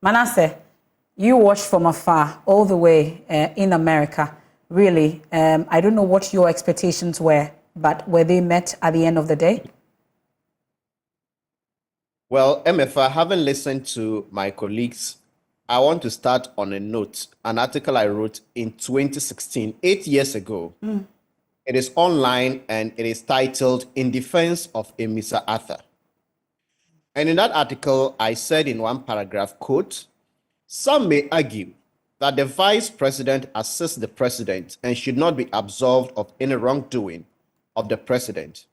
Manasseh, you watched from afar all the way in America. Really, I don't know what your expectations were, but were they met at the end of the day? Well, MFA, having listened to my colleagues, I want to start on a note, an article I wrote in 2016, 8 years ago. It is online and it is titled In Defense of Manasseh Azure. And in that article, I said in one paragraph, quote, some may argue that the vice president assists the president and should not be absolved of any wrongdoing of the president.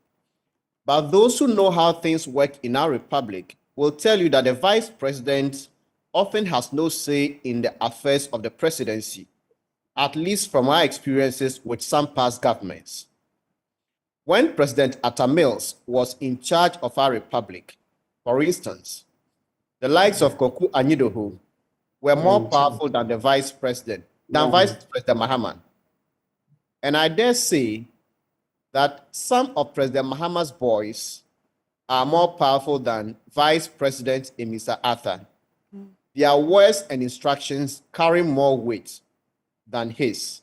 But those who know how things work in our republic will tell you that the vice president often has no say in the affairs of the presidency, at least from our experiences with some past governments. When President Atta Mills was in charge of our republic, for instance, the likes of Koku Anyidoho were more powerful than the vice president, Vice President Mahama. And I dare say that some of President Mahama's boys are more powerful than Vice President Manasseh Azure. Their words and instructions carry more weight than his.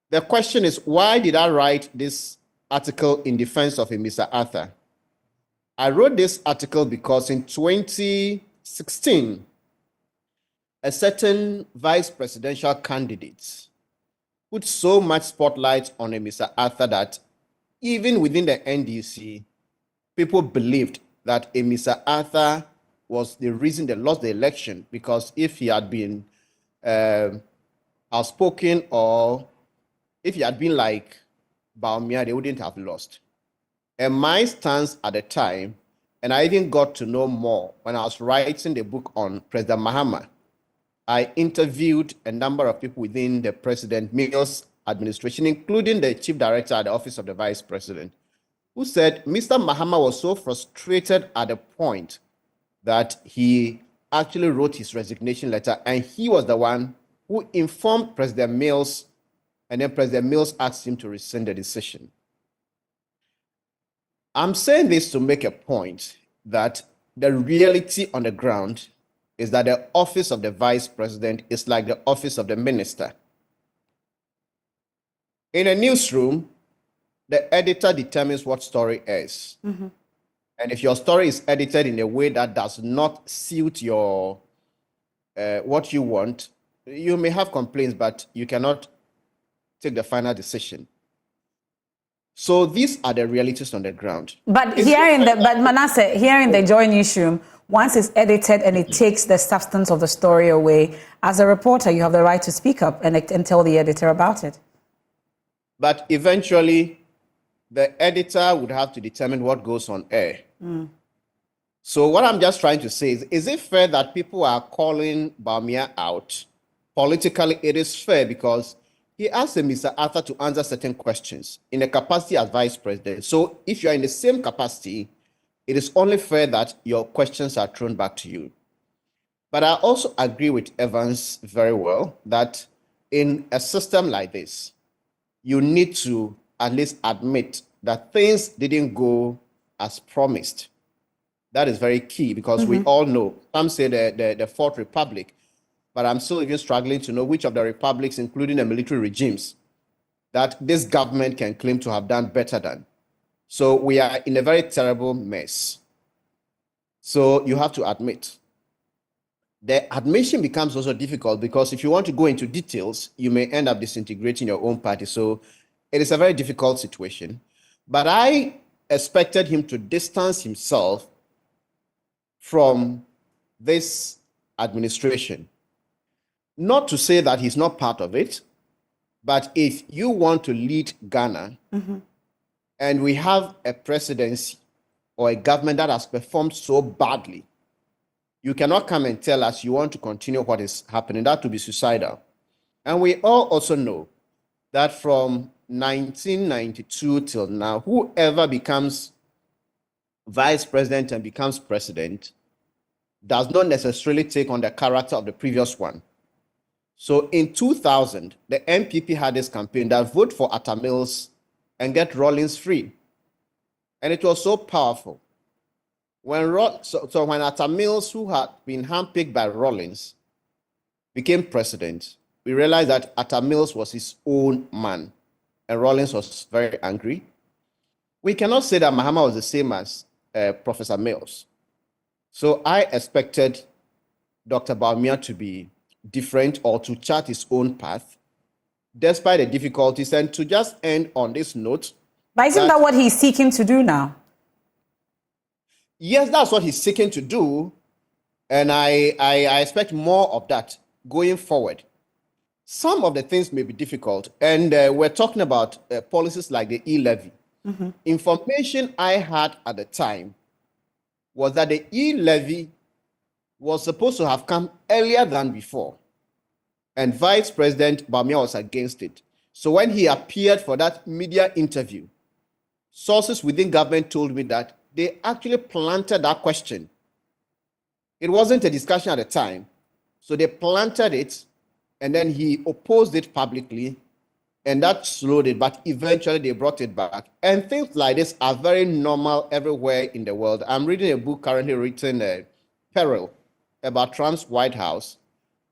The question is, why did I write this article in defense of Manasseh Azure? I wrote this article because in 2016, a certain vice presidential candidate put so much spotlight on Manasseh Azure that even within the NDC, people believed that Manasseh Azure was the reason they lost the election, because if he had been outspoken or if he had been like Bawumia, they wouldn't have lost. And my stance at the time, and I even got to know more when I was writing the book on President Mahama, I interviewed a number of people within the President Mills administration, including the chief director at the office of the vice president, who said Mr. Mahama was so frustrated at the point that he actually wrote his resignation letter, and he was the one who informed President Mills, and then President Mills asked him to rescind the decision. I'm saying this to make a point that the reality on the ground is that the office of the vice president is like the office of the minister. In a newsroom, the editor determines what story is. And if your story is edited in a way that does not suit your what you want, you may have complaints, but you cannot take the final decision. So these are the realities on the ground. But Manasseh, here in the Joy newsroom, once it's edited and it takes the substance of the story away, as a reporter, you have the right to speak up and tell the editor about it. But eventually, the editor would have to determine what goes on air. So what I'm just trying to say is it fair that people are calling Bawumia out? Politically, it is fair because he asked Mr. Azure to answer certain questions in a capacity as vice president. So if you're in the same capacity, it is only fair that your questions are thrown back to you. But I also agree with Evans very well that in a system like this, you need to at least admit that things didn't go as promised. That is very key because we all know, some say the Fourth Republic, but I'm still even struggling to know which of the republics, including the military regimes, that this government can claim to have done better than. So we are in a very terrible mess. So you have to admit. The admission becomes also difficult because if you want to go into details, you may end up disintegrating your own party. So it is a very difficult situation. But I expected him to distance himself from this administration. Not to say that he's not part of it, but if you want to lead Ghana, and we have a presidency or a government that has performed so badly, you cannot come and tell us you want to continue what is happening. That would be suicidal. And we all also know that from 1992 till now, whoever becomes vice president and becomes president does not necessarily take on the character of the previous one. So in 2000, the MPP had this campaign that vote for Atta Mills and get Rawlings free. And it was so powerful. So when Atta Mills, who had been handpicked by Rawlings, became president, we realized that Atta Mills was his own man, and Rawlings was very angry. We cannot say that Mahama was the same as Professor Mills. So I expected Dr. Bawumia to be different or to chart his own path, despite the difficulties, and to just end on this note. But isn't that what he's seeking to do now? Yes, that's what he's seeking to do, and I expect more of that going forward. Some of the things may be difficult, and we're talking about policies like the e-levy. Mm-hmm. Information I had at the time was that the e-levy was supposed to have come earlier than before, and Vice President Bawumia was against it. So when he appeared for that media interview, sources within government told me that they actually planted that question. It wasn't a discussion at the time, so they planted it, and then he opposed it publicly, and that slowed it, but eventually they brought it back. And things like this are very normal everywhere in the world. I'm reading a book currently written, Peril, about Trump's White House.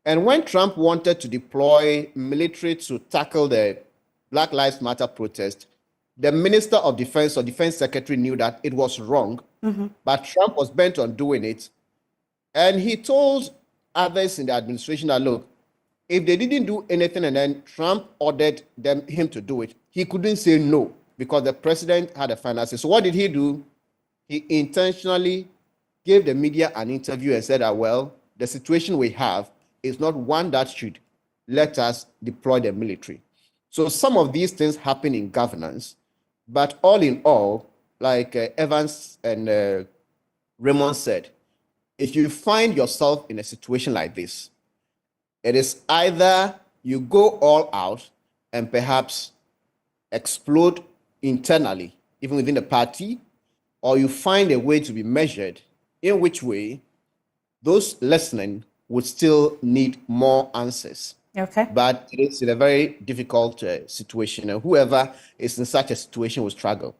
And when Trump wanted to deploy military to tackle the Black Lives Matter protest, the Minister of Defense or Defense Secretary knew that it was wrong, but Trump was bent on doing it. And he told others in the administration that, look, if they didn't do anything and then Trump ordered him to do it, he couldn't say no because the president had a final say. So what did he do? He intentionally gave the media an interview and said that, well, the situation we have is not one that should let us deploy the military. So some of these things happen in governance, but all in all, like Evans and Raymond said, if you find yourself in a situation like this, it is either you go all out and perhaps explode internally, even within the party, or you find a way to be measured, in which way those listening would still need more answers. Okay. But it's in a very difficult situation, and whoever is in such a situation will struggle.